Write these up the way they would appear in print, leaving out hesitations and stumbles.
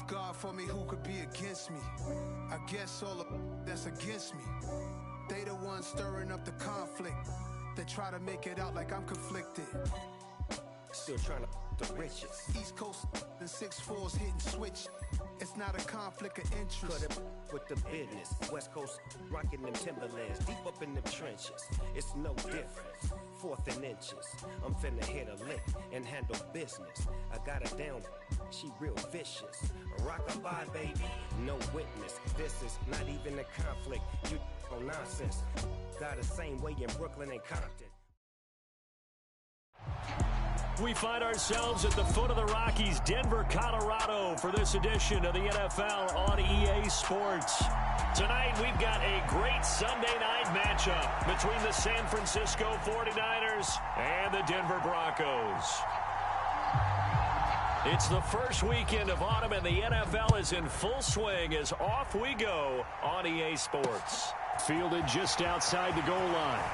God for me, who could be against me? I guess all of that's against me. They the ones stirring up the conflict. They try to make it out like I'm conflicted. Still trying to the riches. East Coast and 6'4s hitting switch. It's not a conflict of interest. Cut it with the business. West Coast rocking them Timberlands, deep up in the trenches. It's no difference. 4th and inches. I'm finna hit a lick and handle business. I got her down. She real vicious. Rock-a-bye, baby. No witness. This is not even a conflict. You on nonsense. Got the same way in Brooklyn and Compton. We find ourselves at the foot of the Rockies, Denver, Colorado, for this edition of the NFL on EA Sports. Tonight, we've got a great Sunday night matchup between the San Francisco 49ers and the Denver Broncos. It's the first weekend of autumn, and the NFL is in full swing as off we go on EA Sports. Fielded just outside the goal line.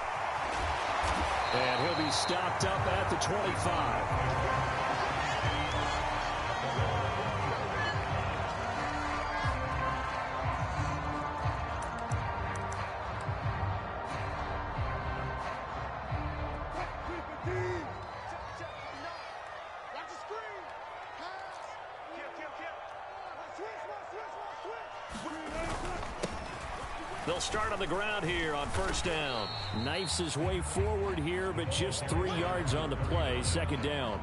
And he'll be stopped up at the 25. They'll start on the ground here on first down. Knifes his way forward here, but just 3 yards on the play. Second down.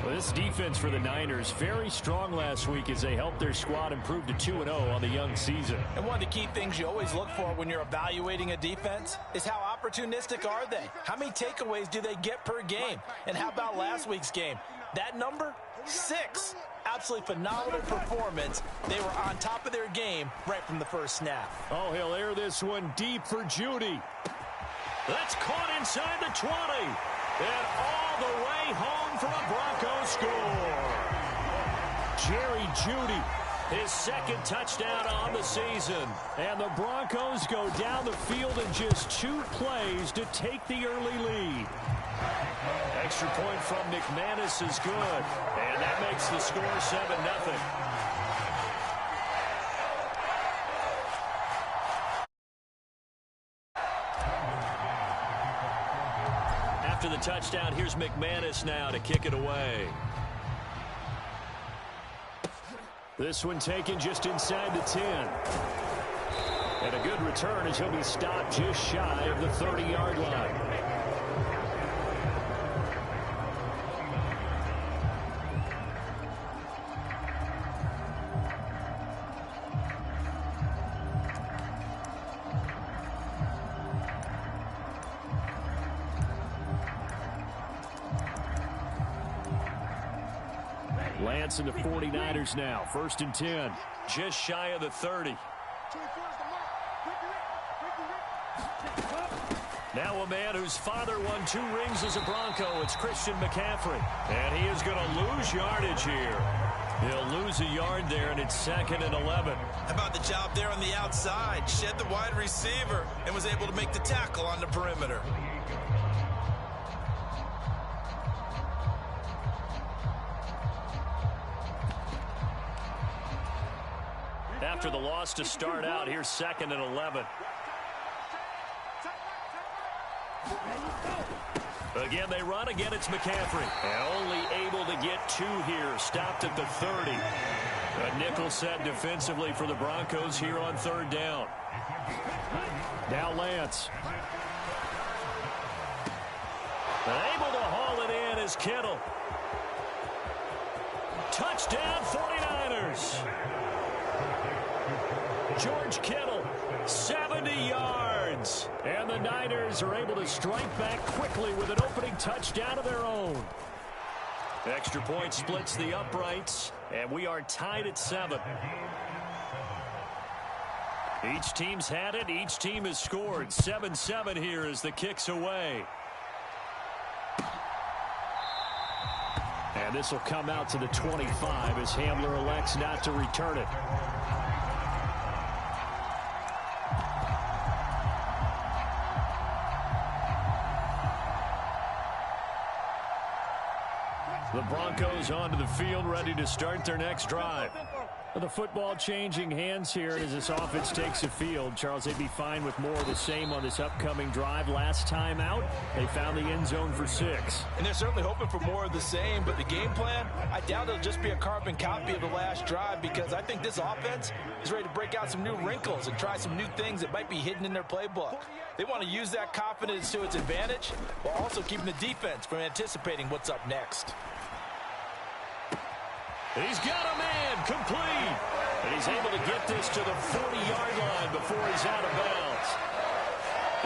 Well, this defense for the Niners, very strong last week as they helped their squad improve to 2-0 on the young season. And one of the key things you always look for when you're evaluating a defense is how opportunistic are they? How many takeaways do they get per game? And how about last week's game? That number? 6. Absolutely phenomenal performance. They were on top of their game right from the first snap. Oh, he'll air this one deep for Judy. That's caught inside the 20. And all the way home for a Broncos score. Jerry Judy, his second touchdown on the season. And the Broncos go down the field in just 2 plays to take the early lead. Extra point from McManus is good. And that makes the score 7-0. After the touchdown, here's McManus now to kick it away. This one taken just inside the 10. And a good return as he'll be stopped just shy of the 30-yard line. Lance and the 49ers now. 1st and 10. Just shy of the 30. Now a man whose father won 2 rings as a Bronco. It's Christian McCaffrey. And he is going to lose yardage here. He'll lose a yard there, and it's 2nd and 11. How about the job there on the outside? Shed the wide receiver and was able to make the tackle on the perimeter. After the loss to start out, here's 2nd and 11. Again, they run. Again, it's McCaffrey. And only able to get 2 here. Stopped at the 30. A nickel set defensively for the Broncos here on 3rd down. Now Lance. Able to haul it in is Kittle. Touchdown 49ers. George Kittle, 70 yards. And the Niners are able to strike back quickly with an opening touchdown of their own. Extra point splits the uprights, and we are tied at 7. Each team's had it. Each team has scored. 7-7 here as the kick's away. And this will come out to the 25 as Hamler elects not to return it. The Broncos onto the field, ready to start their next drive. The football changing hands here as this offense takes the field. Charles, they'd be fine with more of the same on this upcoming drive. Last time out, they found the end zone for 6. And they're certainly hoping for more of the same, but the game plan, I doubt it'll just be a carbon copy of the last drive, because I think this offense is ready to break out some new wrinkles and try some new things that might be hidden in their playbook. They want to use that confidence to its advantage while also keeping the defense from anticipating what's up next. He's got a man complete. And he's able to get this to the 40-yard line before he's out of bounds.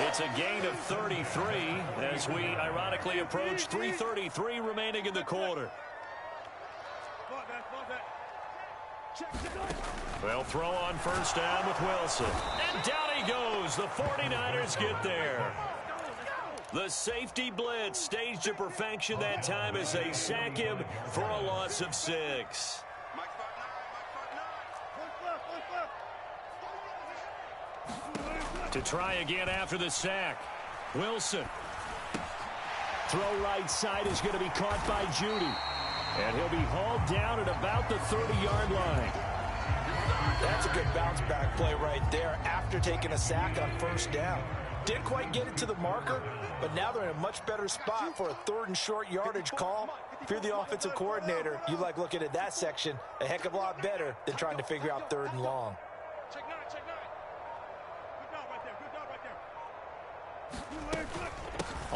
It's a gain of 33 as we ironically approach 3:33 remaining in the quarter. They'll throw on first down with Wilson. And down he goes. The 49ers get there. The safety blitz staged to perfection that time as they sack him for a loss of 6. To try again after the sack. Wilson. Throw right side is going to be caught by Judy. And he'll be hauled down at about the 30-yard line. That's a good bounce back play right there after taking a sack on first down. Didn't quite get it to the marker, but now they're in a much better spot for a 3rd and short yardage call. If you're the offensive coordinator, you like looking at that section a heck of a lot better than trying to figure out 3rd and long. Check 9, check 9. Good job right there,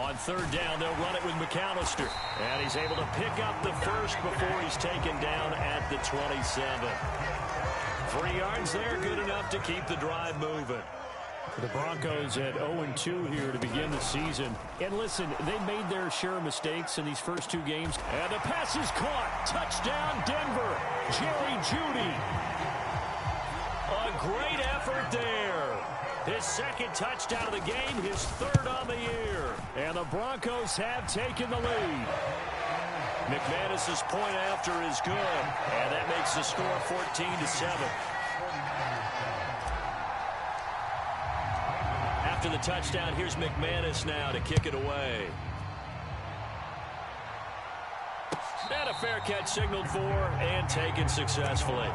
On 3rd down, they'll run it with McAllister. And he's able to pick up the first before he's taken down at the 27. 3 yards there, good enough to keep the drive moving. The Broncos at 0-2 here to begin the season. And listen, they made their share of mistakes in these first 2 games. And the pass is caught. Touchdown, Denver. Jerry Jeudy. A great effort there. His 2nd touchdown of the game, his 3rd on the year. And the Broncos have taken the lead. McManus's point after is good. And that makes the score 14-7. After the touchdown, here's McManus now to kick it away. And a fair catch signaled for and taken successfully.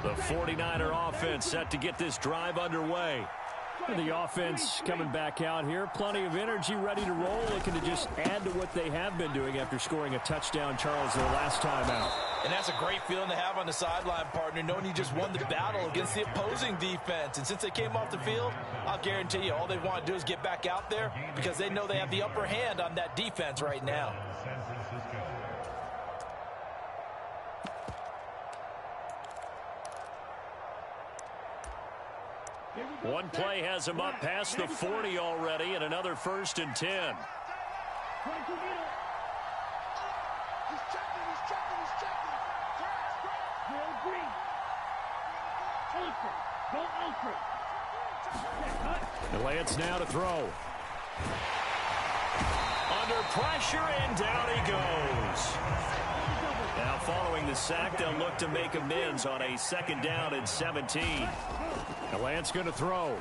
The 49er offense set to get this drive underway. The offense coming back out here. Plenty of energy, ready to roll. Looking to just add to what they have been doing after scoring a touchdown, Charles, their last time out. And that's a great feeling to have on the sideline, partner, knowing you just won the battle against the opposing defense. And since they came off the field, I'll guarantee you all they want to do is get back out there because they know they have the upper hand on that defense right now. One play has him up past the 40 already, and another 1st and 10. He's checking. Drill green. Ultra. Go ultra. And Lance now to throw. Under pressure, and down he goes. Now following the sack, they'll look to make amends on a 2nd down and 17. And Lance going to throw.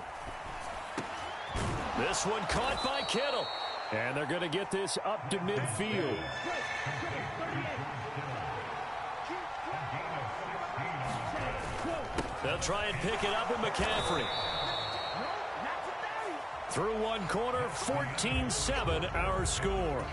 This one caught by Kittle. And they're going to get this up to midfield. They'll try and pick it up with McCaffrey. Through one quarter, 14-7 our score.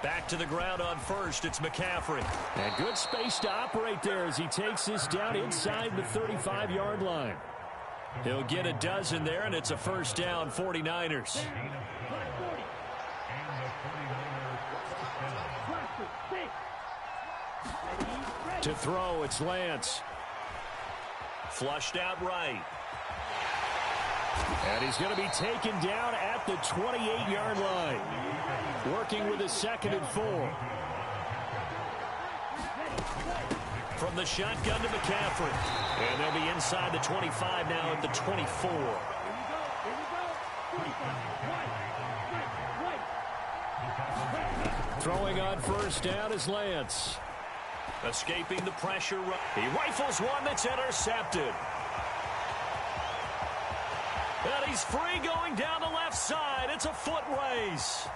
Back to the ground on first, it's McCaffrey. And good space to operate there as he takes this down inside the 35-yard line. He'll get a dozen there, and it's a 1st down, 49ers. To throw, it's Lance. Flushed out right. And he's going to be taken down at the 28-yard line. Working with a 2nd and 4. From the shotgun to McCaffrey. And they'll be inside the 25 now at the 24. Throwing on first down is Lance. Escaping the pressure. He rifles one that's intercepted. And he's free going down the left side. It's a foot race.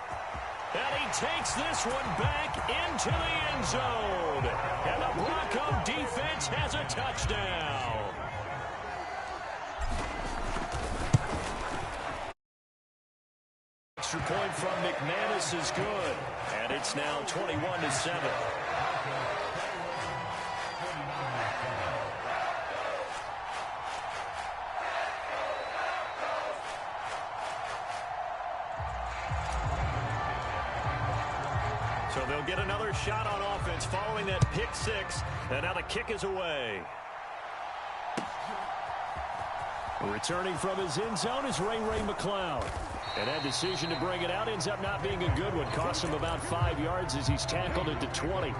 And he takes this one back into the end zone. And the Bronco defense has a touchdown. Extra point from McManus is good. And it's now 21-7. So they'll get another shot on offense following that pick six. And now the kick is away. Returning from his end zone is Ray McCloud. And that decision to bring it out ends up not being a good one. Cost him about 5 yards as he's tackled at the 20.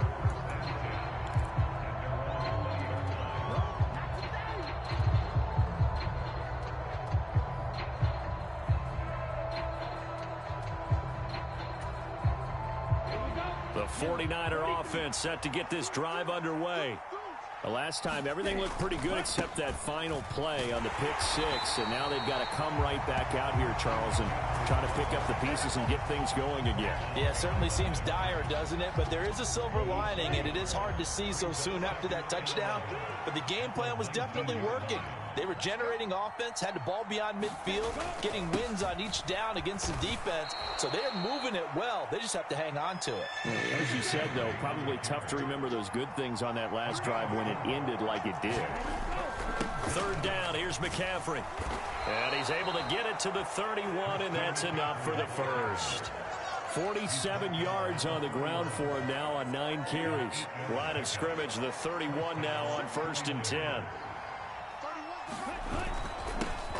The 49er offense set to get this drive underway. The last time, everything looked pretty good except that final play on the pick six. And now they've got to come right back out here, Charles, and try to pick up the pieces and get things going again. Yeah, it certainly seems dire, doesn't it? But there is a silver lining, and it is hard to see so soon after that touchdown. But the game plan was definitely working. They were generating offense, had the ball beyond midfield, getting wins on each down against the defense. So they're moving it well. They just have to hang on to it. As you said, though, probably tough to remember those good things on that last drive when it ended like it did. Third down, here's McCaffrey. And he's able to get it to the 31, and that's enough for the first. 47 yards on the ground for him now on 9 carries. Line of scrimmage, the 31 now on 1st and 10.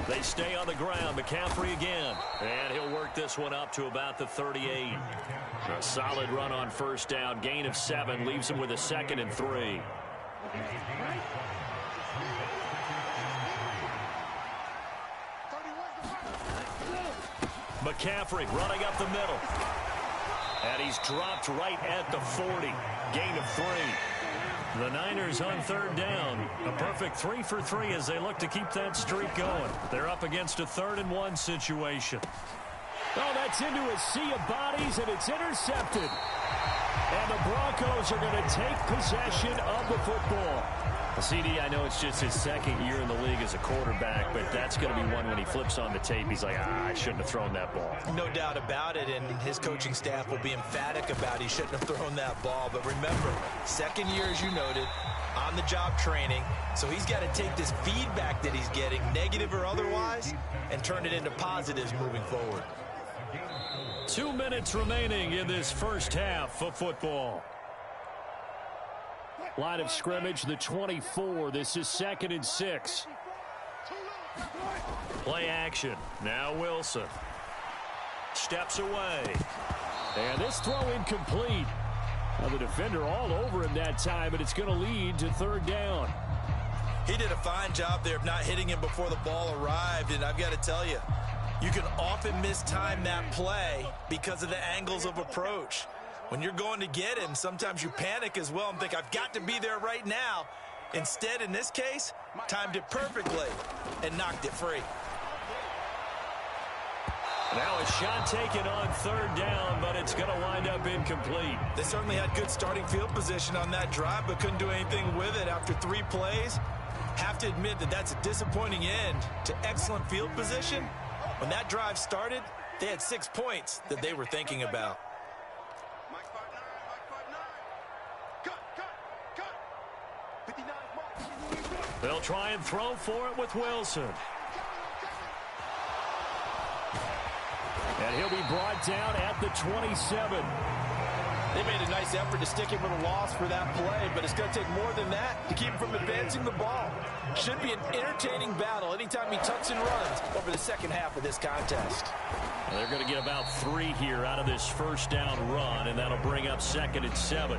They stay on the ground. McCaffrey again. And he'll work this one up to about the 38. A solid run on first down. Gain of 7. Leaves him with a 2nd and 3. McCaffrey running up the middle. And he's dropped right at the 40. Gain of 3. The Niners on third down. A perfect 3 for 3 as they look to keep that streak going. They're up against a 3rd and 1 situation. Oh, that's into a sea of bodies, and it's intercepted. And the Broncos are going to take possession of the football. CD, I know it's just his 2nd year in the league as a quarterback, but that's going to be one when he flips on the tape. He's like, I shouldn't have thrown that ball. No doubt about it, and his coaching staff will be emphatic about he shouldn't have thrown that ball. But remember, 2nd year, as you noted, on-the-job training. So he's got to take this feedback that he's getting, negative or otherwise, and turn it into positives moving forward. 2 minutes remaining in this first half of football. Line of scrimmage, the 24. This is 2nd and 6. Play action. Now Wilson. Steps away. And this throw incomplete. Now the defender all over him that time, but it's going to lead to 3rd down. He did a fine job there of not hitting him before the ball arrived, and I've got to tell you, you can often mistime that play because of the angles of approach. When you're going to get him, sometimes you panic as well and think, I've got to be there right now. Instead, in this case, timed it perfectly and knocked it free. Now a shot taken on 3rd down, but it's going to wind up incomplete. They certainly had good starting field position on that drive, but couldn't do anything with it after 3 plays. Have to admit that that's a disappointing end to excellent field position. When that drive started, they had 6 points that they were thinking about. They'll try and throw for it with Wilson. And he'll be brought down at the 27. They made a nice effort to stick him with a loss for that play, but it's going to take more than that to keep him from advancing the ball. Should be an entertaining battle anytime he tucks and runs over the second half of this contest. Well, they're going to get about 3 here out of this first down run, and that'll bring up 2nd and 7.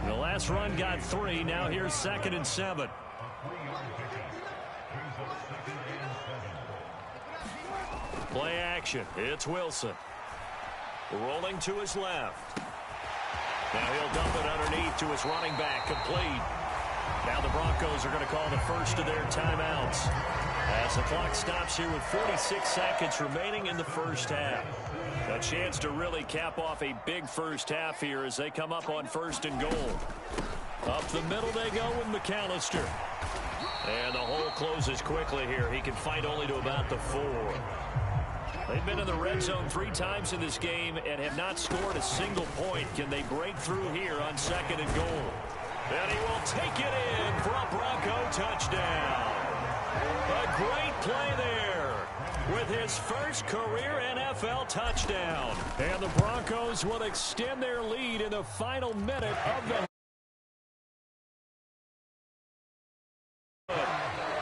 The last run got 3. Now here's 2nd and 7. Play action. It's Wilson. Rolling to his left. Now he'll dump it underneath to his running back. Complete. Now the Broncos are going to call the first of their timeouts as the clock stops here with 46 seconds remaining in the first half. A chance to really cap off a big first half here as they come up on 1st and goal. Up the middle they go with McAllister. And the hole closes quickly here. He can fight only to about the 4. They've been in the red zone 3 times in this game and have not scored a single point. Can they break through here on 2nd and goal? And he will take it in for a Bronco touchdown. A great play there with his first career NFL touchdown. And the Broncos will extend their lead in the final minute of the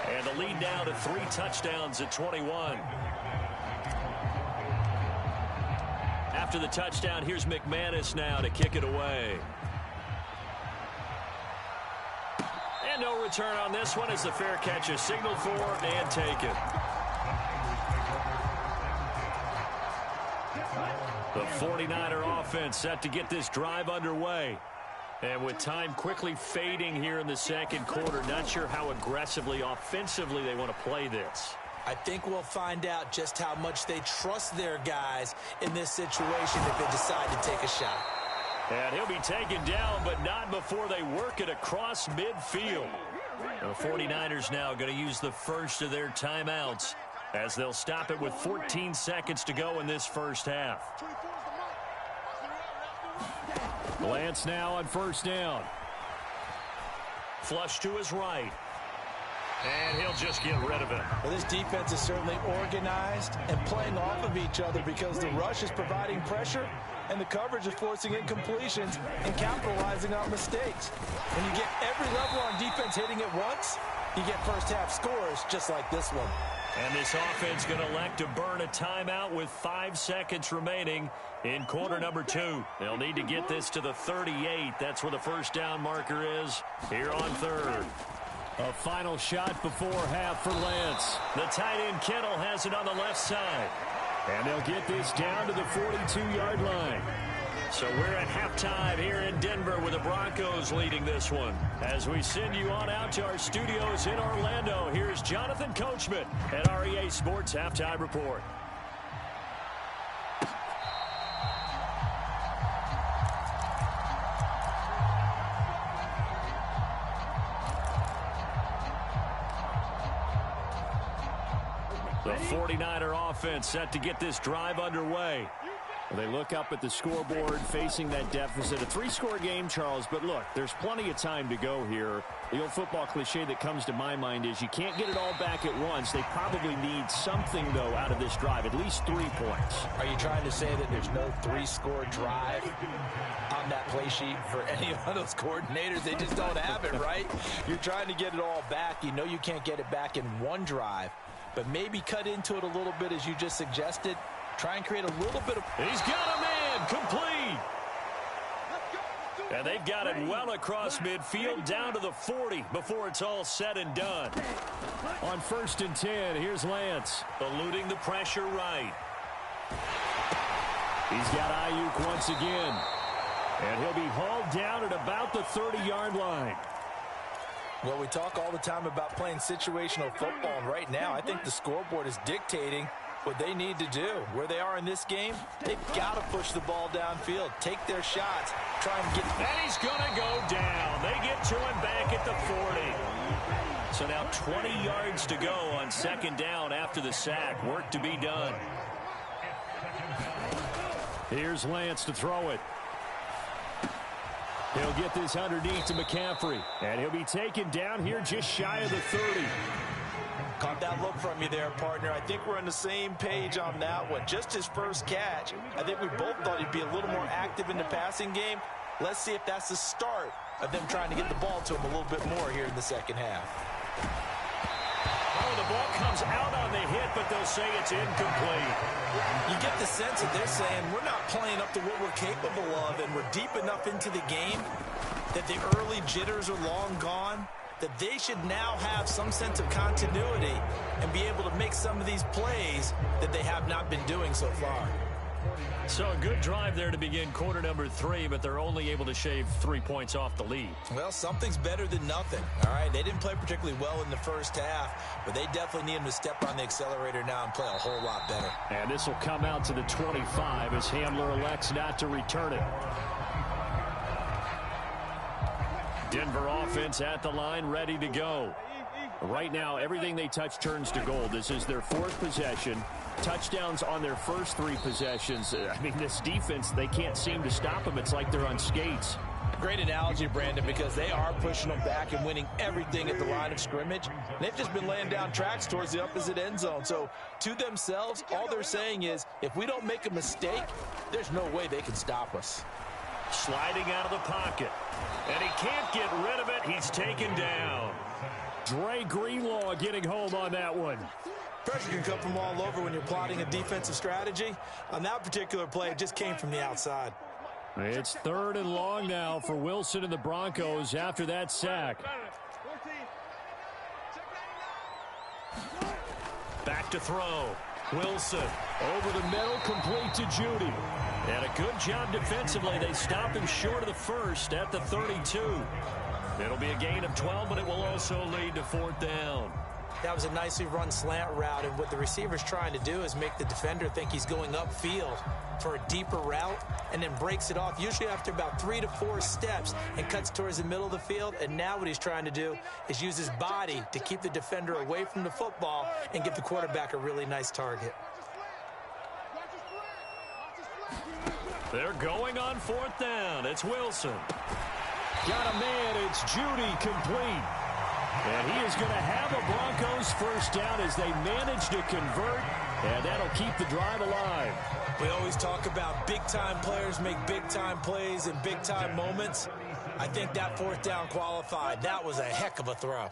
and the lead now to 3 touchdowns at 21. After the touchdown, here's McManus now to kick it away. And no return on this one as the fair catch is signaled for and taken. The 49er offense set to get this drive underway. And with time quickly fading here in the second quarter, not sure how aggressively, offensively they want to play this. I think we'll find out just how much they trust their guys in this situation if they decide to take a shot. And he'll be taken down, but not before they work it across midfield. The 49ers now going to use the first of their timeouts as they'll stop it with 14 seconds to go in this first half. Lance now on 1st down. Flush to his right. And he'll just get rid of it. Well, this defense is certainly organized and playing off of each other because the rush is providing pressure and the coverage is forcing incompletions and capitalizing on mistakes. When you get every level on defense hitting at once, you get first half scores just like this one. And this offense going to elect to burn a timeout with 5 seconds remaining in quarter number 2. They'll need to get this to the 38. That's where the first down marker is here on 3rd. A final shot before half for Lance. The tight end Kittle has it on the left side. And they'll get this down to the 42-yard line. So we're at halftime here in Denver with the Broncos leading this one. As we send you on out to our studios in Orlando, here's Jonathan Coachman at REA Sports Halftime Report. The 49er offense set to get this drive underway. Well, they look up at the scoreboard facing that deficit. A 3-score game, Charles, but look, there's plenty of time to go here. The old football cliche that comes to my mind is you can't get it all back at once. They probably need something, though, out of this drive, at least 3 points. Are you trying to say that there's no 3-score drive on that play sheet for any of those coordinators? They just don't have it, right? You're trying to get it all back. You know you can't get it back in one drive, but maybe cut into it a little bit as you just suggested. Try and create a little bit of... He's got a man complete. And they've got it well across midfield down to the 40 before it's all said and done. On 1st and 10, here's Lance eluding the pressure right. He's got Ayuk once again. And he'll be hauled down at about the 30-yard line. Well, we talk all the time about playing situational football, and right now I think the scoreboard is dictating what they need to do. Where they are in this game, they've got to push the ball downfield, take their shots, try and get... And he's going to go down. They get to him back at the 40. So now 20 yards to go on 2nd down after the sack. Work to be done. Here's Lance to throw it. He'll get this underneath to McCaffrey. And he'll be taken down here just shy of the 30. Caught that look from you there, partner. I think we're on the same page on that one. Just his first catch. I think we both thought he'd be a little more active in the passing game. Let's see if that's the start of them trying to get the ball to him a little bit more here in the second half. Oh, the ball comes out on the hit, but they'll say it's incomplete. You get the sense that they're saying we're not playing up to what we're capable of, and we're deep enough into the game that the early jitters are long gone, that they should now have some sense of continuity and be able to make some of these plays that they have not been doing so far. So a good drive there to begin quarter number 3, but they're only able to shave 3 points off the lead. Well, something's better than nothing, all right? They didn't play particularly well in the first half, but they definitely need them to step on the accelerator now and play a whole lot better. And this will come out to the 25 as Hamler elects not to return it. Denver offense at the line, ready to go. Right now, everything they touch turns to gold. This is their 4th possession. Touchdowns on their first 3 possessions. I mean, this defense, they can't seem to stop them. It's like they're on skates. Great analogy, Brandon, because they are pushing them back and winning everything at the line of scrimmage. They've just been laying down tracks towards the opposite end zone. So, to themselves, all they're saying is, if we don't make a mistake, there's no way they can stop us. Sliding out of the pocket. And he can't get rid of it. He's taken down. Dre Greenlaw getting home on that one. Pressure can come from all over when you're plotting a defensive strategy. On that particular play, it just came from the outside. It's 3rd and long now for Wilson and the Broncos after that sack. Back to throw. Wilson. Over the middle, complete to Judy. And a good job defensively. They stop him short of the first at the 32. It'll be a gain of 12, but it will also lead to 4th down. That was a nicely run slant route, and what the receiver's trying to do is make the defender think he's going upfield for a deeper route and then breaks it off, usually after about 3 to 4 steps, and cuts towards the middle of the field. And now what he's trying to do is use his body to keep the defender away from the football and give the quarterback a really nice target. They're going on 4th down. It's Wilson. Got a man. It's Judy, complete. And he is going to have a Broncos first down as they manage to convert, and that'll keep the drive alive. We always talk about big-time players make big-time plays in big-time moments. I think that 4th down qualified. That was a heck of a throw.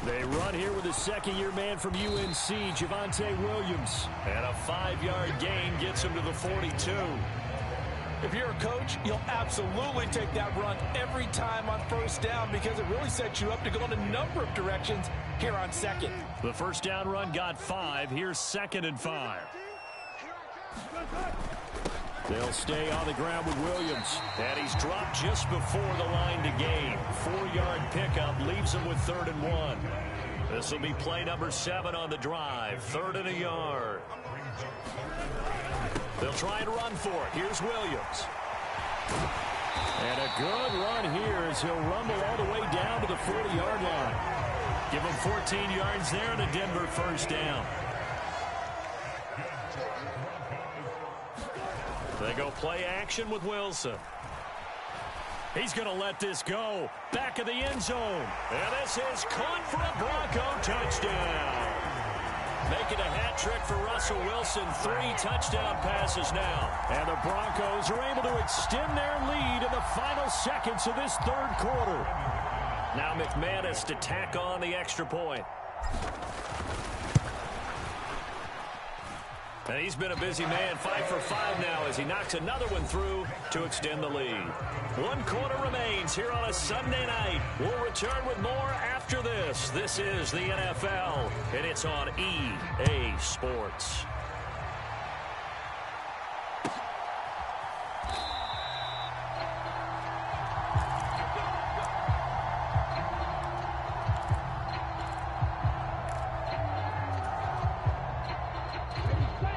They run here with a second-year man from UNC, Javonte Williams. And a 5-yard gain gets him to the 42. If you're a coach, you'll absolutely take that run every time on first down because it really sets you up to go in a number of directions here on second. The first down run got 5. Here's 2nd and 5. They'll stay on the ground with Williams. And he's dropped just before the line to gain. 4-yard pickup leaves him with 3rd and 1. This will be play number 7 on the drive. 3rd and a yard. They'll try and run for it. Here's Williams. And a good run here as he'll rumble all the way down to the 40-yard line. Give him 14 yards there and a Denver first down. They go play action with Wilson. He's going to let this go. Back of the end zone. And this is caught for a Bronco touchdown. Making a hat trick for Russell Wilson. 3 touchdown passes now. And the Broncos are able to extend their lead in the final seconds of this 3rd quarter. Now McManus to tack on the extra point. And he's been a busy man, 5 for 5 now as he knocks another one through to extend the lead. 1 quarter remains here on a Sunday night. We'll return with more after this. This is the NFL, and it's on EA Sports.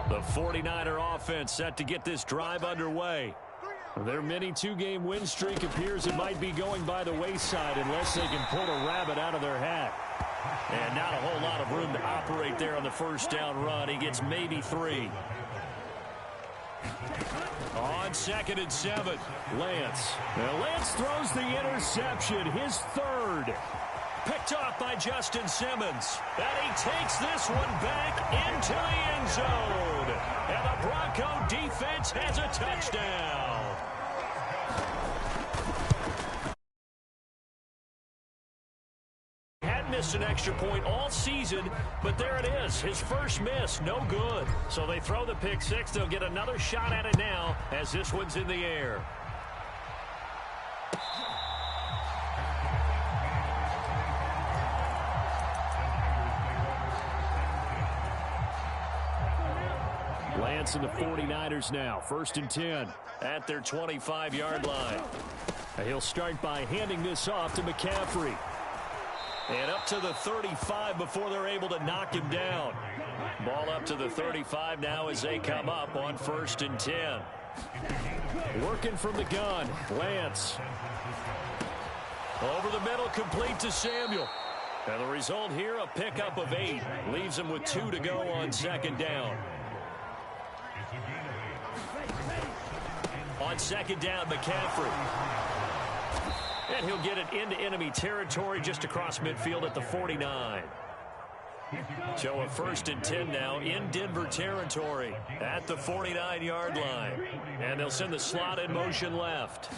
The 49er offense set to get this drive underway. Their mini 2-game win streak appears it might be going by the wayside unless they can pull a rabbit out of their hat. And not a whole lot of room to operate there on the first down run. He gets maybe 3. On 2nd and 7, Lance. Now Lance throws the interception, his 3rd. Picked Picked off by Justin Simmons. And he takes this one back into the end zone. And the Bronco defense has a touchdown. Had missed an extra point all season, but there it is. His first miss, no good. So they throw the pick six. They'll get another shot at it now as this one's in the air. Lance and the 49ers now. 1st and 10 at their 25-yard line. He'll start by handing this off to McCaffrey. And up to the 35 before they're able to knock him down. Ball up to the 35 now as they come up on 1st and 10. Working from the gun, Lance. Over the middle, complete to Samuel. And the result here, a pickup of 8. Leaves him with 2 to go on 2nd down. On 2nd down, McCaffrey. And he'll get it into enemy territory just across midfield at the 49. So a 1st and 10 now in Denver territory at the 49-yard line. And they'll send the slot in motion left.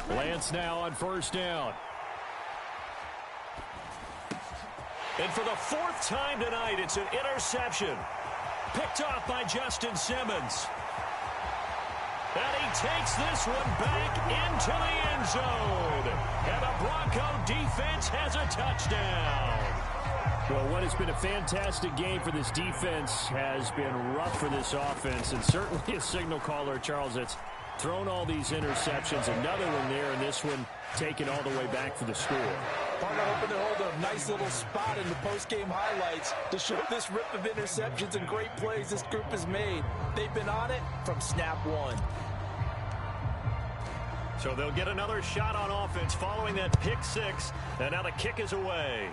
Lance now on 1st down. And for the 4th time tonight, it's an interception. Picked off by Justin Simmons. And he takes this one back into the end zone. And the Bronco defense has a touchdown. Well, what has been a fantastic game for this defense has been rough for this offense. And certainly a signal caller, Charles, that's thrown all these interceptions. Another one there, and this one taken all the way back for the score. Partner hoping to hold a nice little spot in the post-game highlights to show this rip of interceptions and great plays this group has made. They've been on it from snap one. So they'll get another shot on offense following that pick six. And now the kick is away.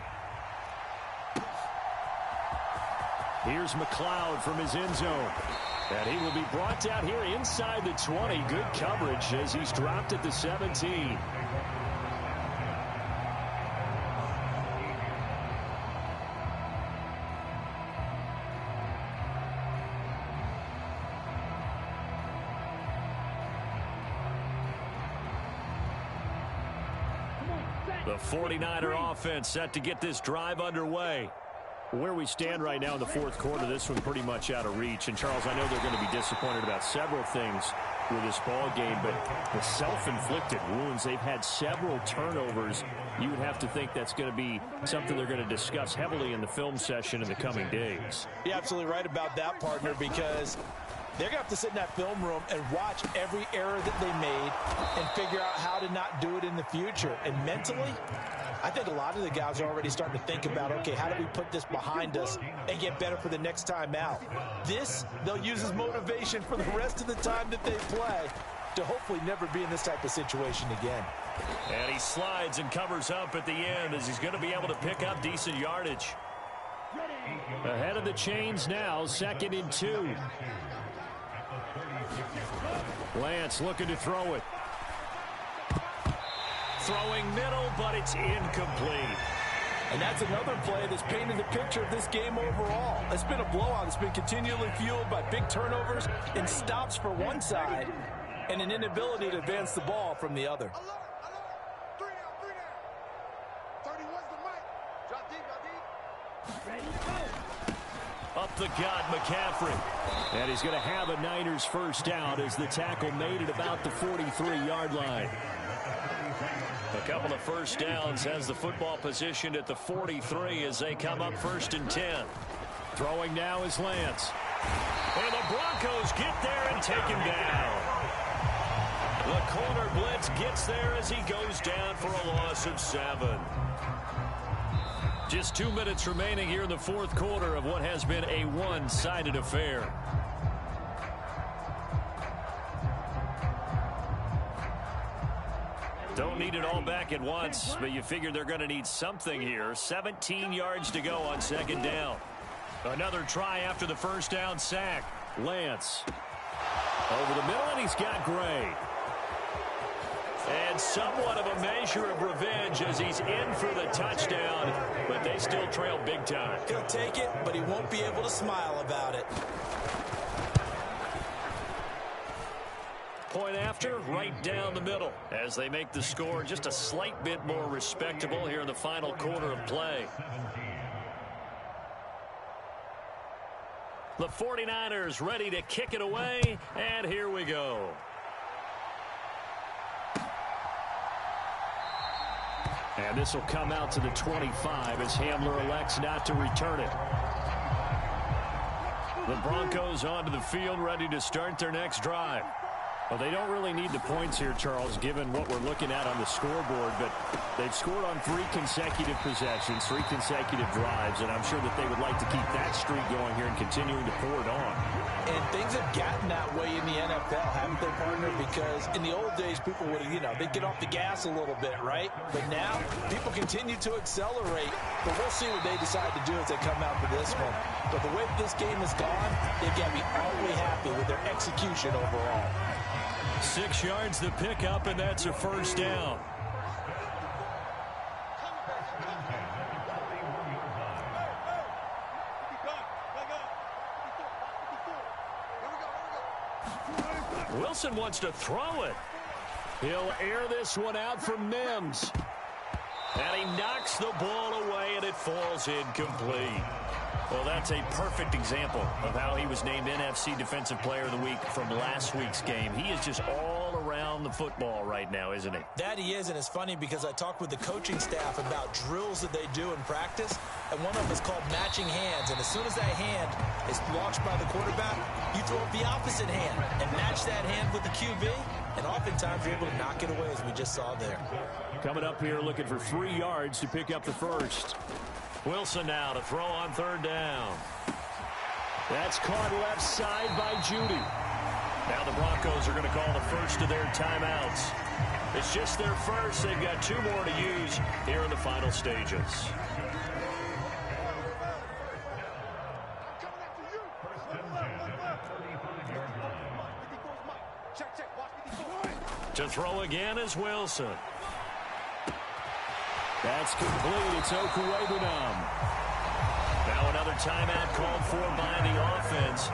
Here's McLeod from his end zone. And he will be brought down here inside the 20. Good coverage as he's dropped at the 17. The 49er offense set to get this drive underway. Where we stand right now in the 4th quarter, this one pretty much out of reach. And, Charles, I know they're going to be disappointed about several things with this ball game, but the self-inflicted wounds, they've had several turnovers. You would have to think that's going to be something they're going to discuss heavily in the film session in the coming days. You're absolutely right about that, partner, because they're going to have to sit in that film room and watch every error that they made and figure out how to not do it in the future. And mentally, I think a lot of the guys are already starting to think about, okay, how do we put this behind us and get better for the next time out? This, they'll use as motivation for the rest of the time that they play to hopefully never be in this type of situation again. And he slides and covers up at the end as he's going to be able to pick up decent yardage. Ahead of the chains now, 2nd and 2. Lance looking to throw it. Throwing middle, but it's incomplete. And that's another play that's painted the picture of this game overall. It's been a blowout. It's been continually fueled by big turnovers and stops for one side and an inability to advance the ball from the other. Up the gut, McCaffrey. And he's going to have a Niners 1st down as the tackle made at about the 43-yard line. A couple of 1st downs has the football positioned at the 43 as they come up 1st and 10. Throwing now is Lance. And the Broncos get there and take him down. The corner blitz gets there as he goes down for a loss of 7. Just 2 minutes remaining here in the 4th quarter of what has been a one-sided affair. Don't need it all back at once, but you figure they're going to need something here. 17 yards to go on 2nd down. Another try after the 1st down sack. Lance over the middle, and he's got Gray. And somewhat of a measure of revenge as he's in for the touchdown, but they still trail big time. He'll take it, but he won't be able to smile about it. Point after, right down the middle, as they make the score just a slight bit more respectable here in the final quarter of play. The 49ers ready to kick it away, and here we go. And this will come out to the 25 as Hamler elects not to return it. The Broncos onto the field, ready to start their next drive. Well, they don't really need the points here, Charles, given what we're looking at on the scoreboard, but they've scored on 3 consecutive possessions, 3 consecutive drives, and I'm sure that they would like to keep that streak going here and continuing to pour it on. And things have gotten that way in the NFL, haven't they, partner? Because in the old days, people would, they'd get off the gas a little bit, right? But now, people continue to accelerate, but we'll see what they decide to do as they come out for this one. But the way this game has gone, they've got to be awfully happy with their execution overall. 6 yards the pickup, and that's a first down. Wilson wants to throw it. He'll air this one out from Mims. And he knocks the ball away, and it falls incomplete. Well, that's a perfect example of how he was named NFC Defensive Player of the Week from last week's game. He is just all around the football right now, isn't he? That he is, and it's funny because I talked with the coaching staff about drills that they do in practice, and one of them is called matching hands. And as soon as that hand is launched by the quarterback, you throw up the opposite hand and match that hand with the QB, and oftentimes you're able to knock it away, as we just saw there. Coming up here looking for 3 yards to pick up the first. Wilson now to throw on 3rd down. That's caught left side by Judy. Now the Broncos are going to call the first of their timeouts. It's just their first. They've got 2 more to use here in the final stages. To throw again is Wilson. That's complete. It's Okuwebunam. Now another timeout called for by the offense.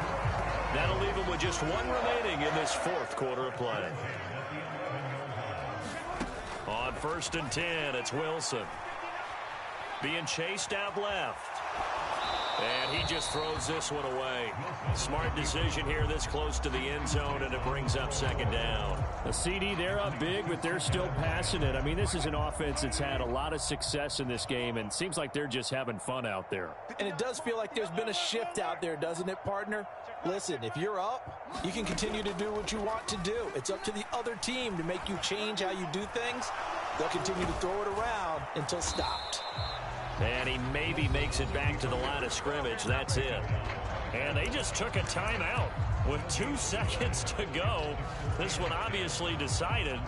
That'll leave them with just 1 remaining in this 4th quarter of play. On 1st and 10, it's Wilson. Being chased out left. And he just throws this one away. Smart decision here this close to the end zone, and it brings up 2nd down. A CD, they're up big, but they're still passing it. I mean, this is an offense that's had a lot of success in this game, and it seems like they're just having fun out there. And it does feel like there's been a shift out there, doesn't it, partner? Listen, if you're up, you can continue to do what you want to do. It's up to the other team to make you change how you do things. They'll continue to throw it around until stopped. And he maybe makes it back to the line of scrimmage. That's it. And they just took a timeout with 2 seconds to go. This one obviously decided.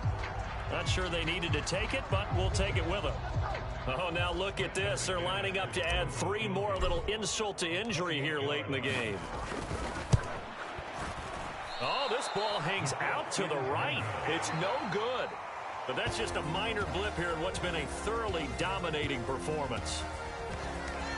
Not sure they needed to take it, but we'll take it with them. Oh, now look at this. They're lining up to add 3 more, little insult to injury here late in the game. Oh, this ball hangs out to the right. It's no good. But that's just a minor blip here in what's been a thoroughly dominating performance.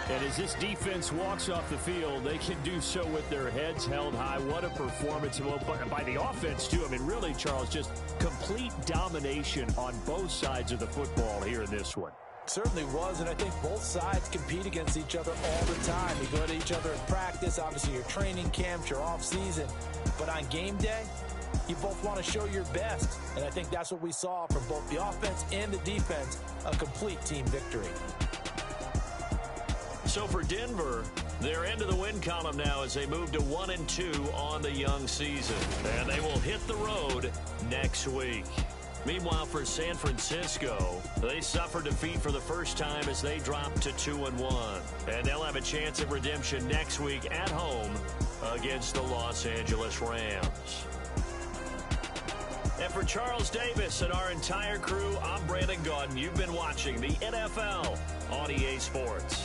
And as this defense walks off the field, they can do so with their heads held high. What a performance by the offense, too. I mean, really, Charles, just complete domination on both sides of the football here in this one. Certainly was, and I think both sides compete against each other all the time. You go to each other in practice, obviously your training camps, your off-season. But on game day, you both want to show your best, and I think that's what we saw from both the offense and the defense, a complete team victory. So for Denver, they're into the win column now as they move to 1-2 on the young season, and they will hit the road next week. Meanwhile, for San Francisco, they suffered defeat for the first time as they dropped to 2-1, and they'll have a chance at redemption next week at home against the Los Angeles Rams. And for Charles Davis and our entire crew, I'm Brandon Gaudin. You've been watching the NFL on EA Sports.